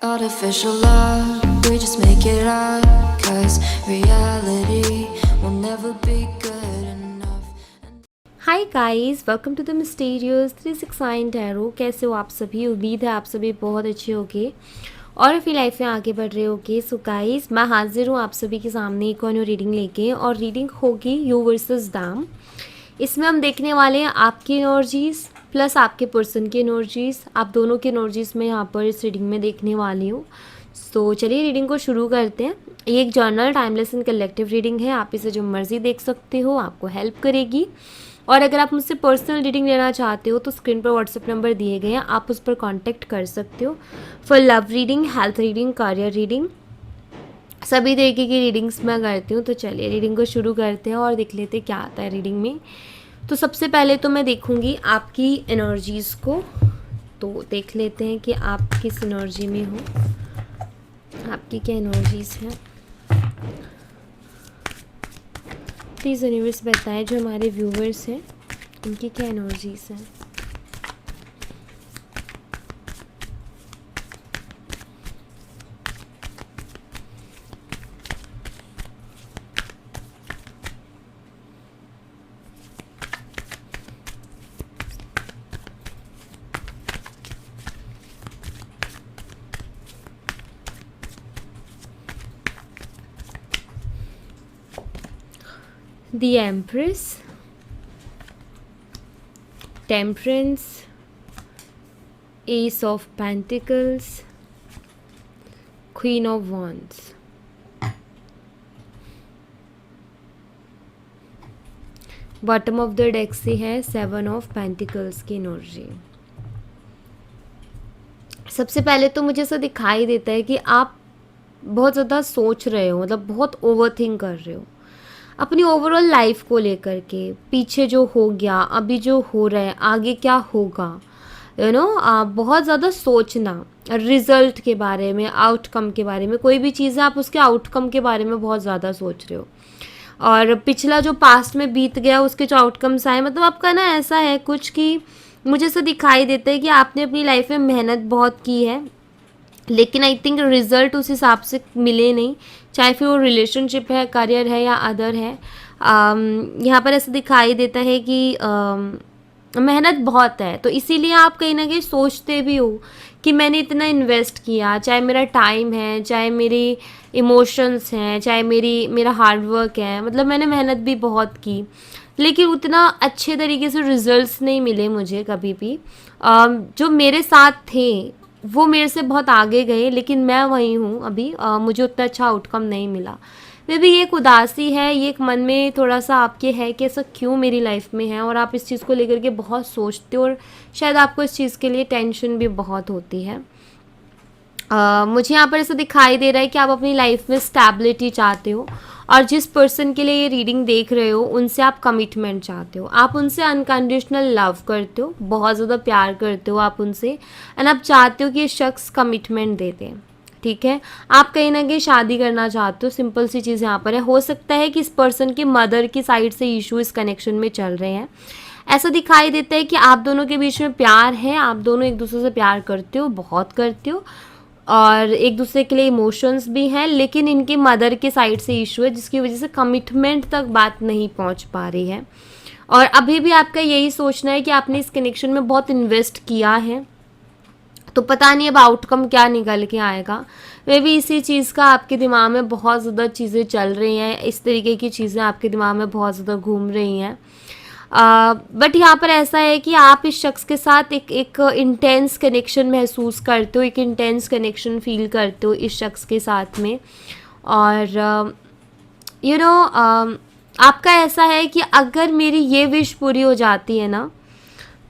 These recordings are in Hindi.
Artificial love, we just make it up, 'cause reality will never be good enough. Hi guys, welcome to the mysterious 369 tarot. कैसे हो आप सभी? उम्मीद है आप सभी बहुत अच्छे होगे और अपनी लाइफ में आगे बढ़ रहे होगे। सो गाइस, मैं हाजिर हूँ आप सभी के सामने एक और न्यू रीडिंग लेके, और रीडिंग होगी यू वर्सेस दैम। इसमें हम देखने वाले हैं आपकी एनर्जीज़ प्लस आपके पर्सन की एनर्जीज़। आप दोनों की एनर्जीज़ में यहाँ पर इस रीडिंग में देखने वाली हूँ। तो चलिए रीडिंग को शुरू करते हैं। ये एक journal, timeless and collective reading है। आप इसे जो मर्जी देख सकते हो, आपको हेल्प करेगी। और अगर आप मुझसे पर्सनल रीडिंग लेना चाहते हो तो स्क्रीन पर व्हाट्सएप नंबर दिए गए हैं, आप उस पर कांटेक्ट कर सकते हो। For love reading, health reading, career reading, सभी तरीके की रीडिंग्स मैं करती हूँ। तो चलिए रीडिंग को शुरू करते हैं और देख लेते हैं क्या आता है रीडिंग में। तो सबसे पहले तो मैं देखूँगी आपकी एनर्जीज़ को। तो देख लेते हैं कि आप किस एनर्जी में हो, आपकी क्या एनर्जीज़ हैं। प्लीज़ यूनिवर्स बताएं जो हमारे व्यूवर्स हैं उनकी क्या एनर्जीज़ हैं। The Empress, Temperance, Ace of Pentacles, Queen of Wands। Bottom of the deck से है 7 ऑफ पेंटिकल्स की एनर्जी। सबसे पहले तो मुझे ऐसा दिखाई देता है कि आप बहुत ज़्यादा सोच रहे हो, मतलब बहुत ओवर थिंक कर रहे हो अपनी ओवरऑल लाइफ को लेकर के। पीछे जो हो गया, अभी जो हो रहा है, आगे क्या होगा, बहुत ज़्यादा सोचना रिजल्ट के बारे में, आउटकम के बारे में। कोई भी चीज़ है, आप उसके आउटकम के बारे में बहुत ज़्यादा सोच रहे हो। और पिछला जो पास्ट में बीत गया उसके जो आउटकम्स आए, मतलब आपका ना ऐसा है कुछ कि मुझे ऐसा दिखाई देता है कि आपने अपनी लाइफ में मेहनत बहुत की है, लेकिन आई थिंक रिज़ल्ट उस हिसाब से मिले नहीं। चाहे फिर वो रिलेशनशिप है, करियर है या अदर है। यहाँ पर ऐसा दिखाई देता है कि मेहनत बहुत है, तो इसीलिए आप कहीं ना कहीं सोचते भी हो कि मैंने इतना इन्वेस्ट किया, चाहे मेरा टाइम है, चाहे मेरी इमोशंस हैं, चाहे मेरा हार्ड वर्क है, मतलब मैंने मेहनत भी बहुत की, लेकिन उतना अच्छे तरीके से रिजल्ट्स नहीं मिले मुझे कभी भी। जो मेरे साथ थे वो मेरे से बहुत आगे गए, लेकिन मैं वहीं हूँ अभी। मुझे उतना अच्छा आउटकम नहीं मिला। मे भी ये एक उदासी है, ये एक मन में थोड़ा सा आपके है कि ऐसा क्यों मेरी लाइफ में है, और आप इस चीज़ को लेकर के बहुत सोचते हो और शायद आपको इस चीज़ के लिए टेंशन भी बहुत होती है। मुझे यहाँ पर ऐसा दिखाई दे रहा है कि आप अपनी लाइफ में स्टेबिलिटी चाहते हो, और जिस पर्सन के लिए ये रीडिंग देख रहे हो उनसे आप कमिटमेंट चाहते हो। आप उनसे अनकंडीशनल लव करते हो, बहुत ज़्यादा प्यार करते हो आप उनसे, एंड आप चाहते हो कि ये शख्स कमिटमेंट दे दें। ठीक है, आप कहीं ना कहीं शादी करना चाहते हो। सिंपल सी चीज़ यहाँ पर है। हो सकता है कि इस पर्सन के मदर की साइड से इशू इस कनेक्शन में चल रहे हैं। ऐसा दिखाई देता है कि आप दोनों के बीच में प्यार है, आप दोनों एक दूसरे से प्यार करते हो, बहुत करते हो, और एक दूसरे के लिए इमोशंस भी हैं, लेकिन इनके मदर के साइड से इशू है जिसकी वजह से कमिटमेंट तक बात नहीं पहुंच पा रही है। और अभी भी आपका यही सोचना है कि आपने इस कनेक्शन में बहुत इन्वेस्ट किया है, तो पता नहीं अब आउटकम क्या निकल के आएगा। वे भी इसी चीज़ का आपके दिमाग में बहुत ज़्यादा चीज़ें चल रही हैं, इस तरीके की चीज़ें आपके दिमाग में बहुत ज़्यादा घूम रही हैं। बट यहाँ पर ऐसा है कि आप इस शख्स के साथ एक इंटेंस कनेक्शन महसूस करते हो, एक इंटेंस कनेक्शन फील करते हो इस शख्स के साथ में। और आपका ऐसा है कि अगर मेरी ये विश पूरी हो जाती है ना,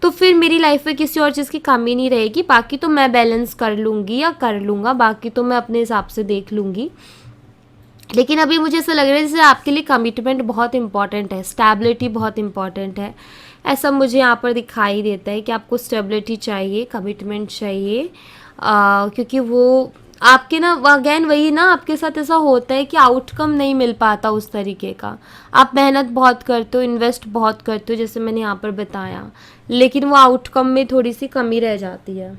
तो फिर मेरी लाइफ में किसी और चीज़ की कमी नहीं रहेगी। बाकी तो मैं बैलेंस कर लूँगी या कर लूँगा, बाकी तो मैं अपने हिसाब से देख लूँगी। लेकिन अभी मुझे ऐसा लग रहा है जैसे आपके लिए कमिटमेंट बहुत इंपॉर्टेंट है, स्टेबिलिटी बहुत इंपॉर्टेंट है। ऐसा मुझे यहाँ पर दिखाई देता है कि आपको स्टेबिलिटी चाहिए, कमिटमेंट चाहिए, क्योंकि वो आपके ना अगेन वही ना, आपके साथ ऐसा होता है कि आउटकम नहीं मिल पाता उस तरीके का। आप मेहनत बहुत करते हो, इन्वेस्ट बहुत करते हो, जैसे मैंने यहाँ पर बताया, लेकिन वो आउटकम में थोड़ी सी कमी रह जाती है।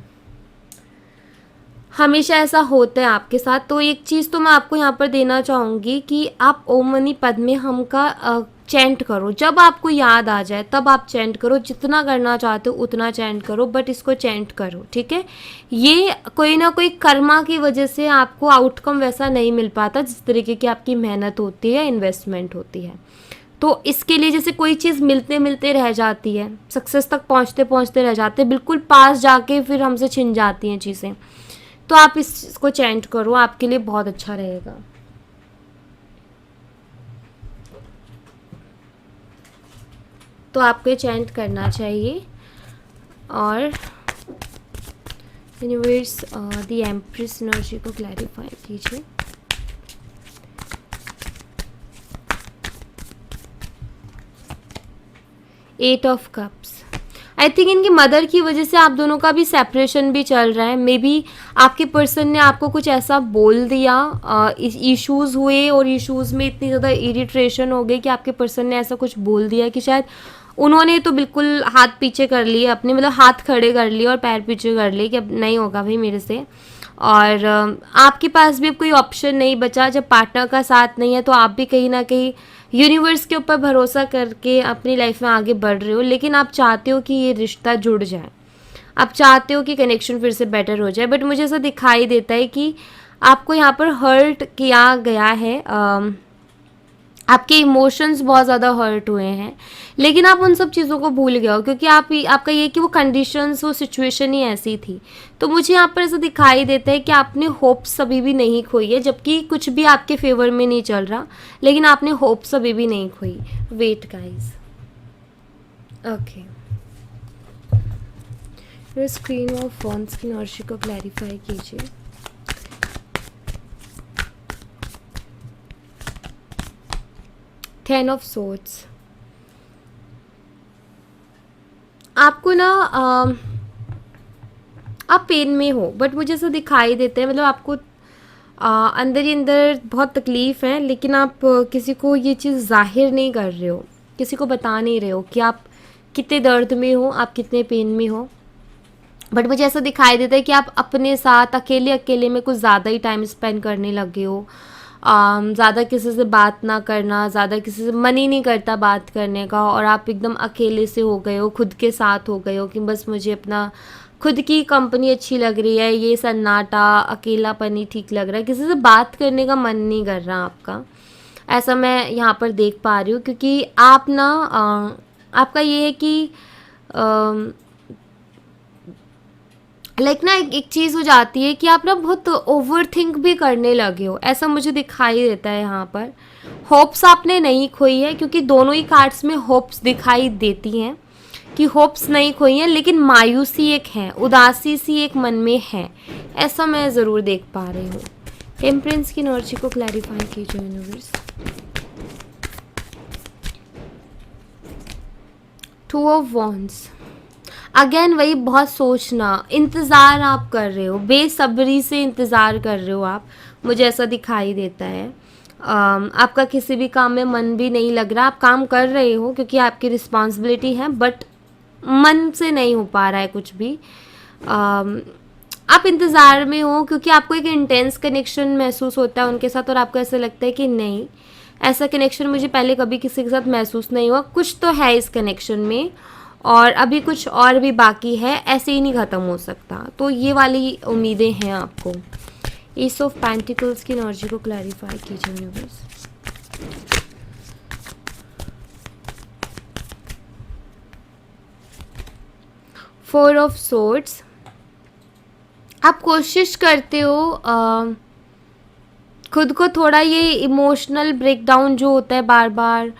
हमेशा ऐसा होता है आपके साथ। तो एक चीज़ तो मैं आपको यहाँ पर देना चाहूँगी कि आप ओम मनी पद्मे हम का चैंट करो। जब आपको याद आ जाए तब आप चैंट करो, जितना करना चाहते हो उतना चैंट करो, बट इसको चैंट करो, ठीक है। ये कोई ना कोई कर्मा की वजह से आपको आउटकम वैसा नहीं मिल पाता जिस तरीके की आपकी मेहनत होती है, इन्वेस्टमेंट होती है। तो इसके लिए जैसे कोई चीज़ मिलते मिलते रह जाती है, सक्सेस तक पहुँचते पहुँचते रह जाते हैं, बिल्कुल पास जाके फिर हमसे छिन जाती हैं चीज़ें। तो आप इसको चैंट करो, आपके लिए बहुत अच्छा रहेगा। तो आपको ये चैंट करना चाहिए। और यूनिवर्स द एम्प्रेस एनर्जी को क्लैरिफाई कीजिए। Eight of cups, I think इनकी मदर की वजह से आप दोनों का भी सेपरेशन भी चल रहा है। मे बी आपके पर्सन ने आपको कुछ ऐसा बोल दिया, इश्यूज़ हुए और इश्यूज़ में इतनी ज़्यादा इरिट्रेशन हो गई कि आपके पर्सन ने ऐसा कुछ बोल दिया कि शायद उन्होंने तो बिल्कुल हाथ पीछे कर लिए अपने, मतलब हाथ खड़े कर लिए और पैर पीछे कर लिए कि अब नहीं होगा भाई मेरे से। और आपके पास भी अब कोई ऑप्शन नहीं बचा। जब पार्टनर का साथ नहीं है तो आप भी कहीं ना कहीं यूनिवर्स के ऊपर भरोसा करके अपनी लाइफ में आगे बढ़ रहे हो, लेकिन आप चाहते हो कि ये रिश्ता जुड़ जाए, आप चाहते हो कि कनेक्शन फिर से बेटर हो जाए। बट मुझे ऐसा दिखाई देता है कि आपको यहाँ पर हर्ट किया गया है, आपके इमोशंस बहुत ज़्यादा हर्ट हुए हैं, लेकिन आप उन सब चीज़ों को भूल गए हो क्योंकि आपका ये कि वो कंडीशंस, वो सिचुएशन ही ऐसी थी। तो मुझे यहाँ पर ऐसा दिखाई देता है कि आपने होप्स अभी भी नहीं खोई है, जबकि कुछ भी आपके फेवर में नहीं चल रहा, लेकिन आपने होप्स अभी भी नहीं खोई। Wait guys, okay, screen of wands की एनर्जी को क्लैरिफाई कीजिए। टेन ऑफ सोर्ड्स, आपको ना आप पेन में हो, बट मुझे ऐसा दिखाई देता है, मतलब आपको अंदर ही अंदर बहुत तकलीफ़ है, लेकिन आप किसी को ये चीज़ जाहिर नहीं कर रहे हो, किसी को बता नहीं रहे हो कि आप कितने दर्द में हो, आप कितने पेन में हो। बट मुझे ऐसा दिखाई देता है कि आप अपने साथ अकेले अकेले में कुछ ज़्यादा ही टाइम स्पेंड करने लगे हो। ज़्यादा किसी से बात ना करना, ज़्यादा किसी से मन ही नहीं करता बात करने का, और आप एकदम अकेले से हो गए हो, खुद के साथ हो गए हो कि बस मुझे अपना खुद की कंपनी अच्छी लग रही है, ये सन्नाटा अकेलापन ही ठीक लग रहा है, किसी से बात करने का मन नहीं कर रहा आपका। ऐसा मैं यहाँ पर देख पा रही हूँ क्योंकि आप ना आपका ये है कि लाइक ना एक चीज़ हो जाती है कि आप ना बहुत ओवर थिंक भी करने लगे हो, ऐसा मुझे दिखाई देता है यहाँ पर। होप्स आपने नहीं खोई है क्योंकि दोनों ही कार्ड्स में होप्स दिखाई देती हैं कि होप्स नहीं खोई हैं, लेकिन मायूसी एक है, उदासी सी एक मन में है, ऐसा मैं ज़रूर देख पा रही हूँ। टेम्परेंस की एनर्जी को क्लैरिफाई कीजिए universe. Two of wands, again वही बहुत सोचना, इंतज़ार आप कर रहे हो, बेसब्री से इंतज़ार कर रहे हो आप, मुझे ऐसा दिखाई देता है। आपका किसी भी काम में मन भी नहीं लग रहा, आप काम कर रहे हो क्योंकि आपकी रिस्पॉन्सिबिलिटी है, बट मन से नहीं हो पा रहा है कुछ भी। आप इंतज़ार में हो क्योंकि आपको एक इंटेंस कनेक्शन महसूस होता है उनके साथ, और आपको ऐसा लगता है कि नहीं, ऐसा कनेक्शन मुझे पहले कभी किसी के साथ महसूस नहीं हुआ, कुछ तो है इस कनेक्शन में और अभी कुछ और भी बाकी है, ऐसे ही नहीं ख़त्म हो सकता। तो ये वाली उम्मीदें हैं आपको। एस ऑफ पेंटिकल्स की एनर्जी को क्लैरिफाई कीजिए यूनिवर्स। फोर ऑफ सोर्ड्स, आप कोशिश करते हो खुद को थोड़ा, ये इमोशनल ब्रेकडाउन जो होता है बार बार,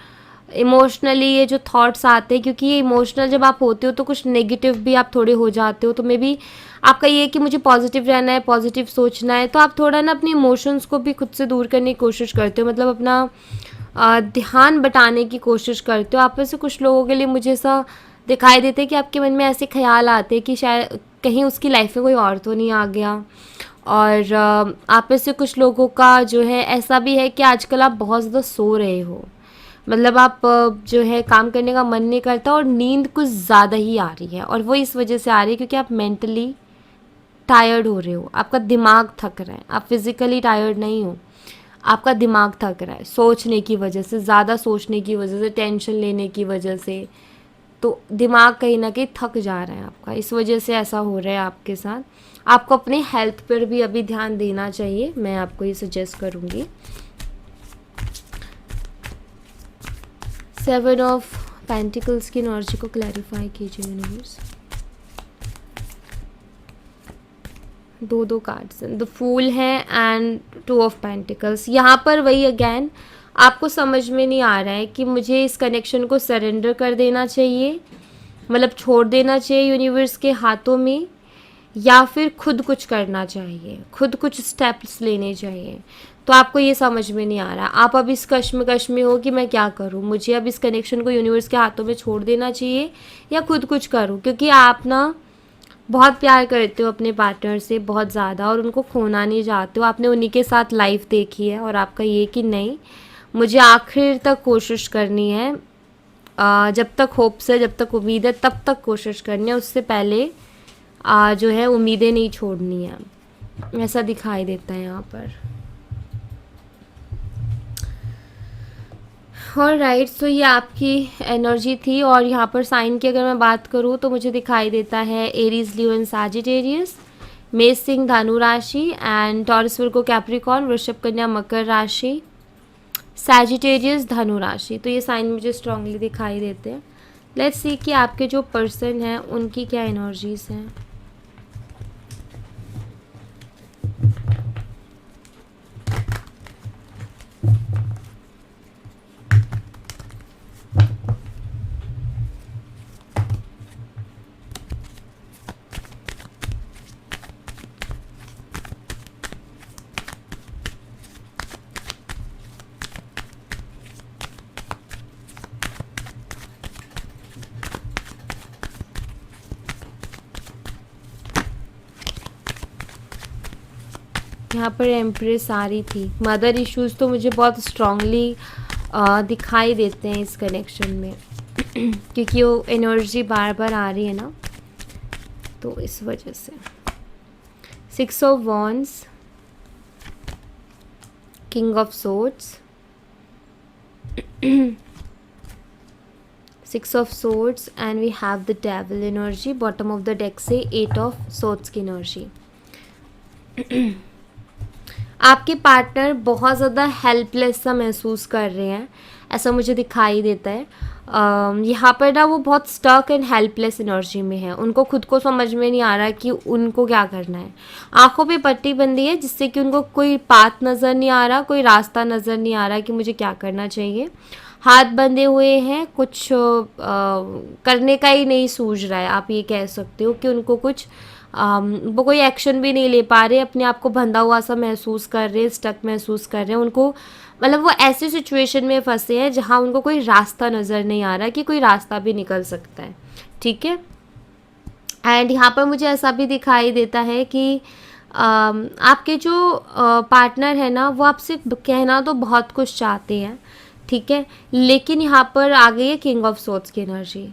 इमोशनली ये जो थॉट्स आते हैं, क्योंकि ये इमोशनल जब आप होते हो तो कुछ नेगेटिव भी आप थोड़े हो जाते हो, तो मे बी आपका ये है कि मुझे पॉजिटिव रहना है, पॉजिटिव सोचना है, तो आप थोड़ा ना अपनी इमोशंस को भी खुद से दूर करने की कोशिश करते हो, मतलब अपना ध्यान बटाने की कोशिश करते हो। आप में से कुछ लोगों के लिए मुझे ऐसा दिखाई देता है कि आपके मन में ऐसे ख्याल आते हैं कि शायद कहीं उसकी लाइफ में कोई और तो नहीं आ गया। और आप में से कुछ लोगों का जो है ऐसा भी है कि आजकल आप बहुत ज़्यादा सो रहे हो, मतलब आप जो है काम करने का मन नहीं करता और नींद कुछ ज़्यादा ही आ रही है, और वो इस वजह से आ रही है क्योंकि आप मेंटली टायर्ड हो रहे हो, आपका दिमाग थक रहा है, आप फिज़िकली टायर्ड नहीं हो, आपका दिमाग थक रहा है सोचने की वजह से, ज़्यादा सोचने की वजह से, टेंशन लेने की वजह से, तो दिमाग कहीं ना कहीं थक जा रहा है आपका, इस वजह से ऐसा हो रहा है आपके साथ। आपको अपने हेल्थ पर भी अभी ध्यान देना चाहिए, मैं आपको ये सजेस्ट करूँगी। 7 ऑफ पेंटिकल्स की एनर्जी को क्लैरिफाई कीजिए यूनिवर्स। दो कार्ड्स, द फूल है एंड 2 ऑफ पेंटिकल्स। यहाँ पर वही अगेन आपको समझ में नहीं आ रहा है कि मुझे इस कनेक्शन को सरेंडर कर देना चाहिए, मतलब छोड़ देना चाहिए यूनिवर्स के हाथों में, या फिर खुद कुछ करना चाहिए, खुद कुछ स्टेप्स लेने चाहिए। तो आपको ये समझ में नहीं आ रहा, आप अब इस कश्मकश में हो कि मैं क्या करूँ, मुझे अब इस कनेक्शन को यूनिवर्स के हाथों में छोड़ देना चाहिए या खुद कुछ करूँ, क्योंकि आप ना बहुत प्यार करते हो अपने पार्टनर से बहुत ज़्यादा और उनको खोना नहीं चाहते हो। आपने उन्हीं के साथ लाइफ देखी है और आपका ये कि नहीं, मुझे आखिर तक कोशिश करनी है, जब तक होप्स है, जब तक उम्मीद है तब तक कोशिश करनी है, उससे पहले जो है उम्मीदें नहीं छोड़नी है, ऐसा दिखाई देता है यहाँ पर। और राइट, सो ये आपकी एनर्जी थी। और यहाँ पर साइन की अगर मैं बात करूँ तो मुझे दिखाई देता है एरीज, लियो एंड सैजिटेरियस, मेष सिंह धनु राशि एंड टॉरस वर्गो कैप्रिकॉर्न, वृषभ कन्या मकर राशि, सैजिटेरियस धनु राशि। तो ये साइन मुझे स्ट्रांगली दिखाई देते हैं। लेट्स सी कि आपके जो पर्सन हैं उनकी क्या एनर्जीज हैं। यहाँ पर एम्प्रेस आ रही थी। मदर इश्यूज़ तो मुझे बहुत स्ट्रांगली दिखाई देते हैं इस कनेक्शन में क्योंकि वो एनर्जी बार बार आ रही है ना, तो इस वजह से। 6 of wands, king of swords, 6 of swords and we have the devil energy. Bottom of the deck से 8 ऑफ सोर्ड्स की एनर्जी। आपके पार्टनर बहुत ज़्यादा हेल्पलेस सा महसूस कर रहे हैं, ऐसा मुझे दिखाई देता है। यहाँ पर ना वो बहुत स्टक एंड हेल्पलेस एनर्जी में है, उनको खुद को समझ में नहीं आ रहा कि उनको क्या करना है। आंखों पे पट्टी बंधी है जिससे कि उनको कोई पाथ नज़र नहीं आ रहा, कोई रास्ता नज़र नहीं आ रहा कि मुझे क्या करना चाहिए। हाथ बंधे हुए हैं, कुछ करने का ही नहीं सूझ रहा है, आप ये कह सकते हो कि उनको कुछ वो कोई एक्शन भी नहीं ले पा रहे, अपने आप को बंधा हुआ सा महसूस कर रहे हैं, स्टक महसूस कर रहे हैं। उनको मतलब वो ऐसी सिचुएशन में फंसे हैं जहाँ उनको कोई रास्ता नज़र नहीं आ रहा कि कोई रास्ता भी निकल सकता है, ठीक है। एंड यहाँ पर मुझे ऐसा भी दिखाई देता है कि आपके जो पार्टनर है ना वो आपसे कहना तो बहुत कुछ चाहते हैं, ठीक है, लेकिन यहाँ पर आ गई है किंग ऑफ सोर्ड्स की एनर्जी।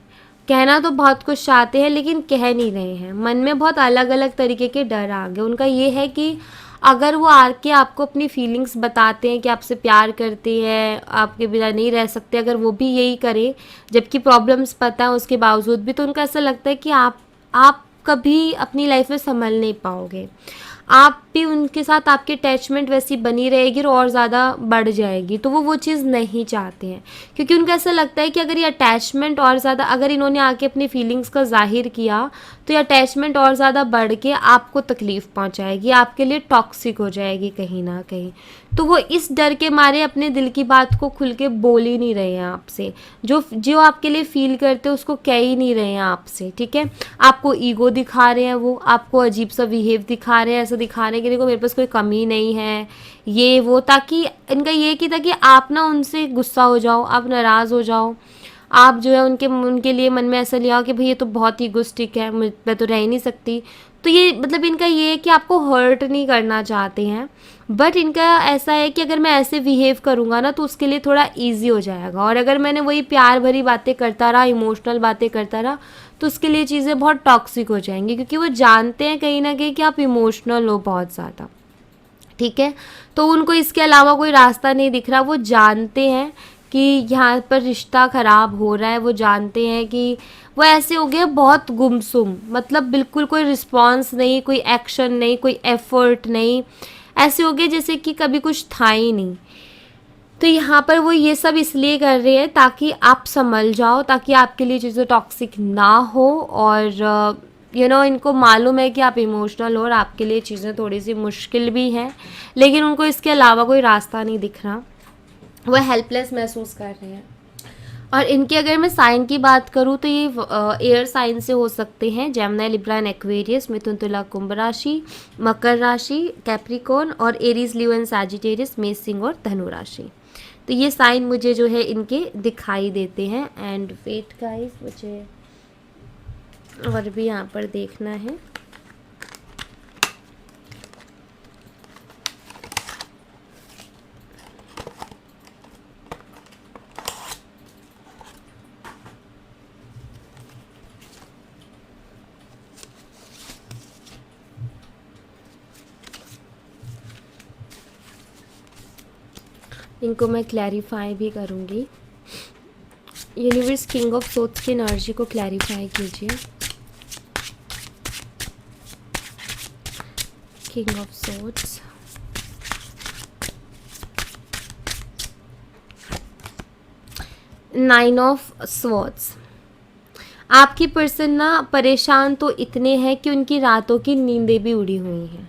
कहना तो बहुत कुछ चाहते हैं लेकिन कह नहीं रहे हैं, मन में बहुत अलग अलग तरीके के डर आ गए। उनका ये है कि अगर वो आके आपको अपनी फीलिंग्स बताते हैं कि आपसे प्यार करते हैं, आपके बिना नहीं रह सकते, अगर वो भी यही करे जबकि प्रॉब्लम्स पता है उसके बावजूद भी, तो उनका ऐसा लगता है कि आप कभी अपनी लाइफ में संभल नहीं पाओगे, आप भी उनके साथ आपकी अटैचमेंट वैसी बनी रहेगी और ज़्यादा बढ़ जाएगी। तो वो चीज़ नहीं चाहते हैं क्योंकि उनको ऐसा लगता है कि अगर ये अटैचमेंट और ज़्यादा, अगर इन्होंने आके अपनी फीलिंग्स का जाहिर किया तो ये अटैचमेंट और ज़्यादा बढ़ के आपको तकलीफ़ पहुंचाएगी, आपके लिए टॉक्सिक हो जाएगी कहीं ना कहीं। तो वो इस डर के मारे अपने दिल की बात को खुल के बोल ही नहीं रहे हैं आपसे, जो जो आपके लिए फील करते हैं उसको कह ही नहीं रहे हैं आपसे, ठीक है। आपको ईगो दिखा रहे हैं, वो आपको अजीब सा बिहेव दिखा रहे हैं, ऐसा दिखा रहे हैं कि देखो मेरे पास कोई कमी नहीं है, ये वो, ताकि इनका ये कि ताकि आप ना उनसे गुस्सा हो जाओ, आप नाराज़ हो जाओ, आप जो है उनके लिए मन में ऐसा लिया कि भाई ये तो बहुत ईगोइस्टिक है, मैं तो रह ही नहीं सकती। तो ये मतलब इनका ये है कि आपको हर्ट नहीं करना चाहते हैं, बट इनका ऐसा है कि अगर मैं ऐसे बिहेव करूँगा ना तो उसके लिए थोड़ा ईजी हो जाएगा, और अगर मैंने वही प्यार भरी बातें करता रहा, इमोशनल बातें करता रहा, तो उसके लिए चीज़ें बहुत टॉक्सिक हो जाएंगी, क्योंकि वो जानते हैं कहीं ना कहीं कि आप इमोशनल हो बहुत ज़्यादा। ठीक है, तो उनको इसके अलावा कोई रास्ता नहीं दिख रहा। वो जानते हैं कि यहाँ पर रिश्ता ख़राब हो रहा है, वो जानते हैं कि वो ऐसे हो गए बहुत गुमसुम, मतलब बिल्कुल कोई रिस्पॉन्स नहीं, कोई एक्शन नहीं, कोई एफर्ट नहीं, ऐसे हो गए जैसे कि कभी कुछ था ही नहीं। तो यहाँ पर वो ये सब इसलिए कर रहे हैं ताकि आप संभल जाओ, ताकि आपके लिए चीज़ें टॉक्सिक ना हो, और इनको मालूम है कि आप इमोशनल हो और आपके लिए चीज़ें थोड़ी सी मुश्किल भी हैं, लेकिन उनको इसके अलावा कोई रास्ता नहीं दिख रहा, वो हेल्पलेस महसूस कर रहे हैं। और इनके अगर मैं साइन की बात करूँ तो ये एयर साइन से हो सकते हैं, जेमिनी, लिब्रा एंड एक्वेरियस, मिथुन, तुला, कुंभ राशि, मकर राशि, कैप्रिकॉर्न, और एरीज, लियो एंड सैजिटेरियस, मेष, सिंह और धनु राशि। तो ये साइन मुझे जो है इनके दिखाई देते हैं। एंड वेट गाइस, मुझे और भी यहाँ पर देखना है। इनको मैं क्लैरिफाई भी करूँगी। यूनिवर्स किंग ऑफ सोर्ड्स की एनर्जी को क्लैरिफाई कीजिए। King of swords, nine of swords. आपकी पर्सन ना परेशान तो इतने हैं कि उनकी रातों की नींदें भी उड़ी हुई हैं।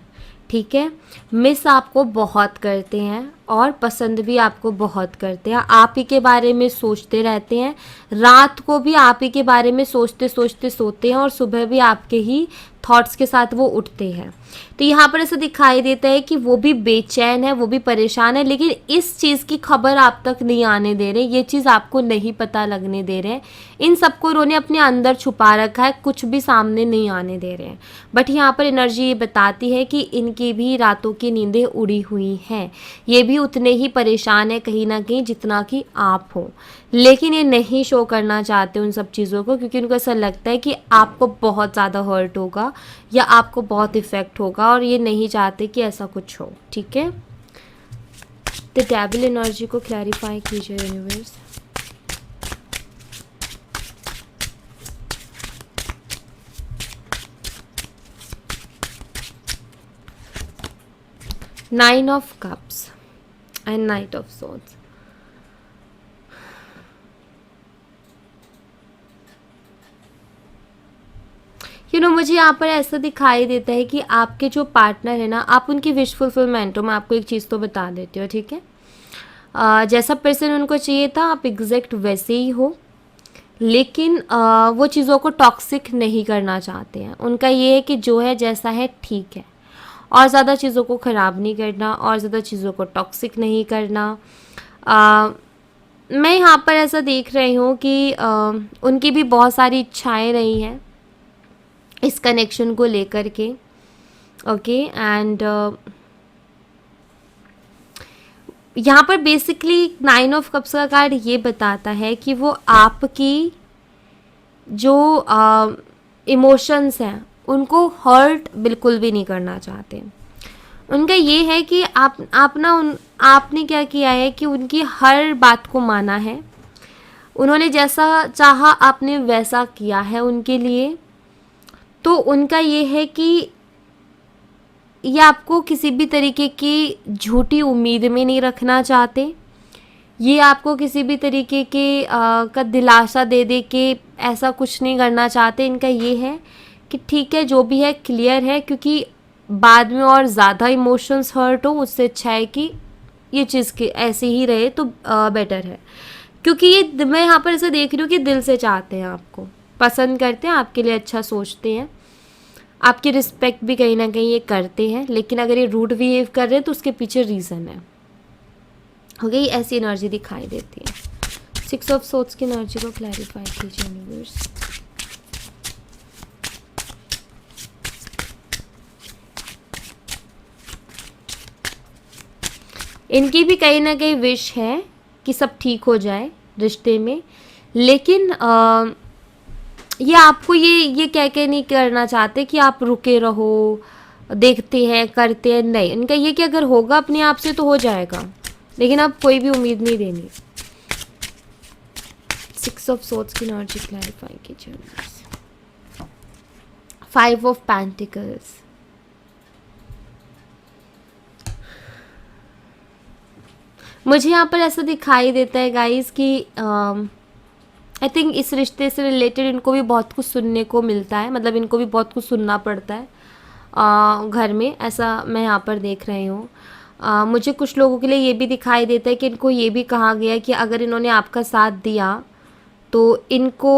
ठीक है, मिस आपको बहुत करते हैं और पसंद भी आपको बहुत करते हैं। आप ही के बारे में सोचते रहते हैं, रात को भी आप ही के बारे में सोचते सोचते सोते हैं, और सुबह भी आपके ही थॉट्स के साथ वो उठते हैं। तो यहाँ पर ऐसा दिखाई देता है कि वो भी बेचैन है, वो भी परेशान है, लेकिन इस चीज़ की खबर आप तक नहीं आने दे रहे, ये चीज़ आपको नहीं पता लगने दे रहे हैं। इन सबको उन्होंने अपने अंदर छुपा रखा है, कुछ भी सामने नहीं आने दे रहे हैं। बट यहाँ पर एनर्जी ये बताती है कि इनकी भी रातों की नींदें उड़ी हुई हैं, ये भी उतने ही परेशान है कहीं ना कहीं जितना कि आप हो, लेकिन ये नहीं शो करना चाहते उन सब चीज़ों को, क्योंकि उनको ऐसा लगता है कि आपको बहुत ज़्यादा हर्ट होगा या आपको बहुत इफ़ेक्ट होगा, और ये नहीं चाहते कि ऐसा कुछ हो। ठीक है, तो डेविल एनर्जी को क्लैरिफाई कीजिए universe. Nine of cups and night of swords. मुझे यहाँ पर ऐसा दिखाई देता है कि आपके जो पार्टनर है ना, आप उनकी विश फुलफिलमेंट हो। मैं आपको एक चीज़ तो बता देती हूँ, ठीक है। जैसा पर्सन उनको चाहिए था आप एग्जैक्ट वैसे ही हो, लेकिन वो चीज़ों को टॉक्सिक नहीं करना चाहते हैं। उनका ये है कि जो है जैसा है ठीक है, और ज़्यादा चीज़ों को ख़राब नहीं करना, और ज़्यादा चीज़ों को टॉक्सिक नहीं करना। मैं यहाँ पर ऐसा देख रही हूँ कि उनकी भी बहुत सारी इच्छाएं रही हैं इस कनेक्शन को लेकर के। ओके, एंड यहाँ पर बेसिकली नाइन ऑफ कप्स का कार्ड ये बताता है कि वो आपकी जो इमोशंस हैं उनको हर्ट बिल्कुल भी नहीं करना चाहते। उनका ये है कि आपने क्या किया है कि उनकी हर बात को माना है, उन्होंने जैसा चाहा आपने वैसा किया है उनके लिए। तो उनका ये है कि ये आपको किसी भी तरीके की झूठी उम्मीद में नहीं रखना चाहते, ये आपको किसी भी तरीके के का दिलासा दे दे के ऐसा कुछ नहीं करना चाहते। इनका ये है कि ठीक है जो भी है क्लियर है, क्योंकि बाद में और ज़्यादा इमोशंस हर्ट हो उससे अच्छा है कि ये चीज़ की ऐसे ही रहे तो बेटर है। क्योंकि ये मैं यहाँ पर ऐसे देख रही हूँ कि दिल से चाहते हैं, आपको पसंद करते हैं, आपके लिए अच्छा सोचते हैं, आपकी रिस्पेक्ट भी कहीं ना कहीं ये करते हैं, लेकिन अगर ये रूड बिहेव कर रहे हैं तो उसके पीछे रीज़न है। ओके, ऐसी एनर्जी दिखाई देती है। सिक्स ऑफ सोर्ड्स की एनर्जी को क्लैरिफाई कीजिए यूनिवर्स। इनकी भी कहीं ना कहीं विश है कि सब ठीक हो जाए रिश्ते में, लेकिन ये आपको ये कह के नहीं करना चाहते कि आप रुके रहो, देखते हैं करते हैं, नहीं, इनका ये कि अगर होगा अपने आप से तो हो जाएगा, लेकिन आप कोई भी उम्मीद नहीं देनी। सिक्स ऑफ सोर्ड्स की एनर्जी क्लैरिफाई कीजिए। फाइव ऑफ पेंटिकल्स, मुझे यहाँ पर ऐसा दिखाई देता है गाइस कि आई थिंक इस रिश्ते से रिलेटेड इनको भी बहुत कुछ सुनने को मिलता है, मतलब इनको भी बहुत कुछ सुनना पड़ता है घर में, ऐसा मैं यहाँ पर देख रही हूँ। मुझे कुछ लोगों के लिए ये भी दिखाई देता है कि इनको ये भी कहा गया है कि अगर इन्होंने आपका साथ दिया तो इनको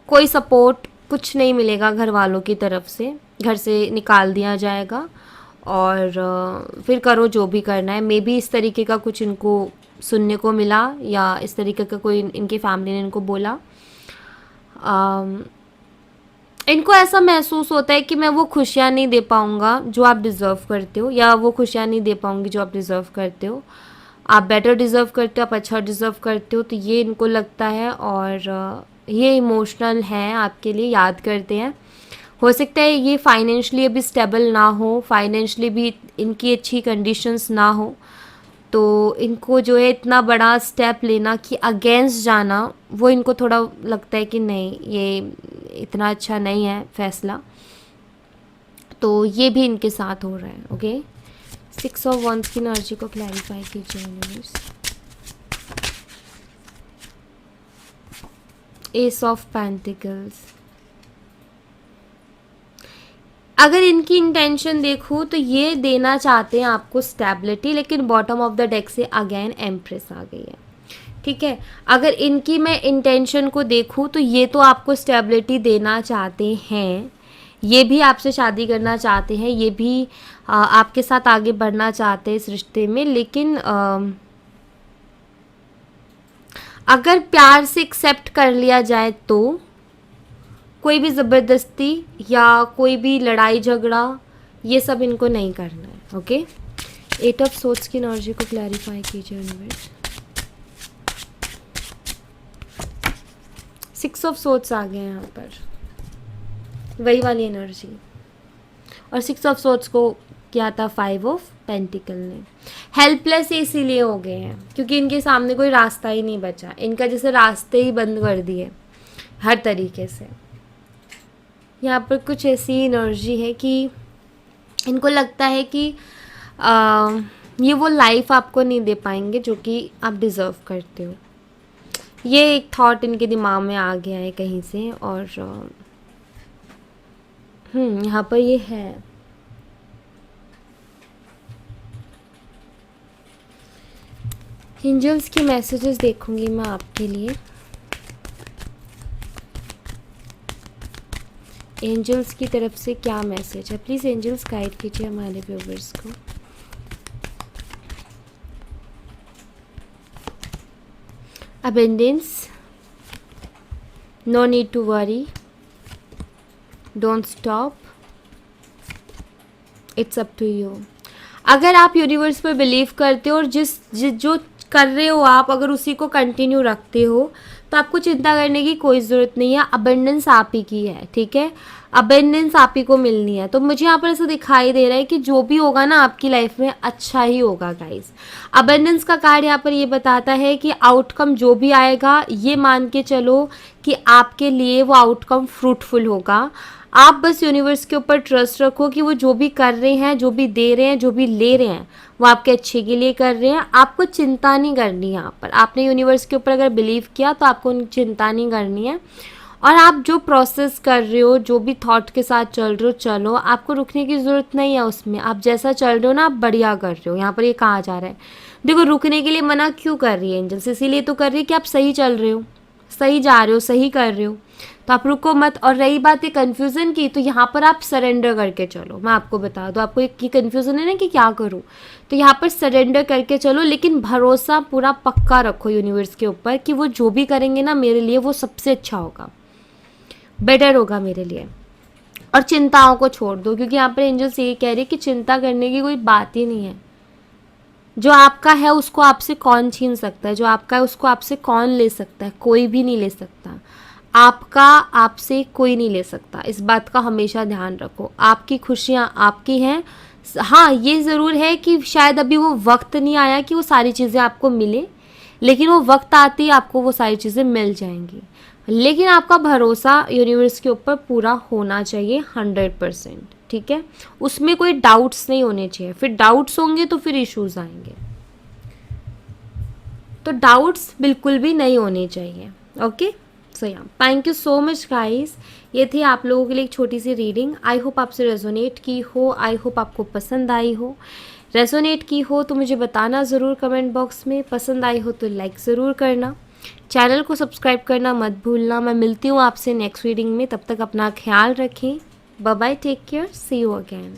कोई सपोर्ट कुछ नहीं मिलेगा घर वालों की तरफ से, घर से निकाल दिया जाएगा और फिर करो जो भी करना है। मे बी इस तरीके का कुछ इनको सुनने को मिला या इस तरीके का कोई इनकी फैमिली ने इनको बोला। इनको ऐसा महसूस होता है कि मैं वो खुशियाँ नहीं दे पाऊँगा जो आप डिज़र्व करते हो, या वो खुशियाँ नहीं दे पाऊँगी जो आप डिज़र्व करते हो। आप बेटर डिज़र्व करते हो, आप अच्छा डिज़र्व करते हो, तो ये इनको लगता है और ये इमोशनल हैं आपके लिए, याद करते हैं। हो सकता है ये फाइनेंशियली अभी स्टेबल ना हो, फाइनेंशियली भी इनकी अच्छी कंडीशंस ना हो, तो इनको जो है इतना बड़ा स्टेप लेना कि अगेंस्ट जाना, वो इनको थोड़ा लगता है कि नहीं, ये इतना अच्छा नहीं है फैसला, तो ये भी इनके साथ हो रहा है। ओके, सिक्स ऑफ वंस की एनर्जी को क्लैरिफाई कीजिए यूनिवर्स। एस ऑफ पेंटिकल्स, अगर इनकी इंटेंशन देखूँ तो ये देना चाहते हैं आपको स्टेबिलिटी, लेकिन बॉटम ऑफ द डेक से अगेन एम्प्रेस आ गई है। ठीक है, अगर इनकी मैं इंटेंशन को देखूँ तो ये तो आपको स्टेबिलिटी देना चाहते हैं, ये भी आपसे शादी करना चाहते हैं, ये भी आपके साथ आगे बढ़ना चाहते हैं इस रिश्ते में, लेकिन अगर प्यार से एक्सेप्ट कर लिया जाए तो कोई भी ज़बरदस्ती या कोई भी लड़ाई झगड़ा ये सब इनको नहीं करना है। ओके, एट ऑफ सोर्ड्स की एनर्जी को क्लैरिफाई कीजिए यूनिवर्स। सिक्स ऑफ सोर्ड्स आ गए यहाँ पर, वही वाली एनर्जी, और सिक्स ऑफ सोर्ड्स को क्या था फाइव ऑफ पेंटिकल ने। हेल्पलेस इसीलिए हो गए हैं क्योंकि इनके सामने कोई रास्ता ही नहीं बचा, इनका जैसे रास्ते ही बंद कर दिए हर तरीके से। यहाँ पर कुछ ऐसी एनर्जी है कि इनको लगता है कि ये वो लाइफ आपको नहीं दे पाएंगे जो कि आप डिज़र्व करते हो। ये एक थॉट इनके दिमाग में आ गया है कहीं से, और यहाँ पर ये है। एंजल्स के मैसेजेस देखूंगी मैं आपके लिए। एंजल्स की तरफ से क्या मैसेज है, प्लीज़ एंजल्स गाइड कीजिए हमारे व्यूवर्स को। Abundance, no need to worry, don't stop, it's up to you. अगर आप यूनिवर्स पर बिलीव करते हो और जो कर रहे हो आप अगर उसी को कंटिन्यू रखते हो तो आपको चिंता करने की कोई ज़रूरत नहीं है। अबेंडेंस आप ही की है, ठीक है, अबेंडेंस आप ही को मिलनी है। तो मुझे यहाँ पर ऐसा दिखाई दे रहा है कि जो भी होगा ना आपकी लाइफ में अच्छा ही होगा गाइस। अबेंडेंस का कार्ड यहाँ पर ये बताता है कि आउटकम जो भी आएगा ये मान के चलो कि आपके लिए वो आउटकम फ्रूटफुल होगा। आप बस यूनिवर्स के ऊपर ट्रस्ट रखो कि वो जो भी कर रहे हैं, जो भी दे रहे हैं, जो भी ले रहे हैं, वो आपके अच्छे के लिए कर रहे हैं। आपको चिंता नहीं करनी यहाँ पर। आपने यूनिवर्स के ऊपर अगर बिलीव किया तो आपको चिंता नहीं करनी है। और आप जो प्रोसेस कर रहे हो, जो भी थॉट के साथ चल रहे हो, चलो, आपको रुकने की ज़रूरत नहीं है उसमें। आप जैसा चल रहे हो ना, आप बढ़िया कर रहे हो। यहाँ पर ये कहा जा रहा है, देखो रुकने के लिए मना क्यों कर रही है एंजल्स, इसीलिए तो कर रही है कि आप सही चल रहे हो, सही जा रहे हो, सही कर रहे हो। तो आप रुको मत। और रही बात है कन्फ्यूज़न की, तो यहाँ पर आप सरेंडर करके चलो। मैं आपको बता दूँ, आपको एक कन्फ्यूज़न है ना कि क्या करूँ, तो यहाँ पर सरेंडर करके चलो, लेकिन भरोसा पूरा पक्का रखो यूनिवर्स के ऊपर कि वो जो भी करेंगे ना मेरे लिए वो सबसे अच्छा होगा, बेटर होगा मेरे लिए। और चिंताओं को छोड़ दो, क्योंकि यहाँ पर एंजल्स ये कह रहे हैं कि चिंता करने की कोई बात ही नहीं है। जो आपका है उसको आपसे कौन छीन सकता है, जो आपका है उसको आपसे कौन ले सकता है, कोई भी नहीं ले सकता। आपका आपसे कोई नहीं ले सकता, इस बात का हमेशा ध्यान रखो। आपकी खुशियाँ आपकी हैं। हाँ, ये ज़रूर है कि शायद अभी वो वक्त नहीं आया कि वो सारी चीज़ें आपको मिले, लेकिन वो वक्त आते ही आपको वो सारी चीज़ें मिल जाएंगी। लेकिन आपका भरोसा यूनिवर्स के ऊपर पूरा होना चाहिए 100%, ठीक है। उसमें कोई डाउट्स नहीं होने चाहिए, फिर डाउट्स होंगे तो फिर इश्यूज आएंगे। तो डाउट्स बिल्कुल भी नहीं होने चाहिए। ओके, सो या thank you so much guys. ये थी आप लोगों के लिए एक छोटी सी रीडिंग। आई होप आपसे रेजोनेट की हो, आई होप आपको पसंद आई हो। रेजोनेट की हो तो मुझे बताना ज़रूर कमेंट बॉक्स में, पसंद आई हो तो लाइक ज़रूर करना, चैनल को सब्सक्राइब करना मत भूलना। मैं मिलती हूँ आपसे नेक्स्ट रीडिंग में, तब तक अपना ख्याल रखें। Bye bye, take care, see you again.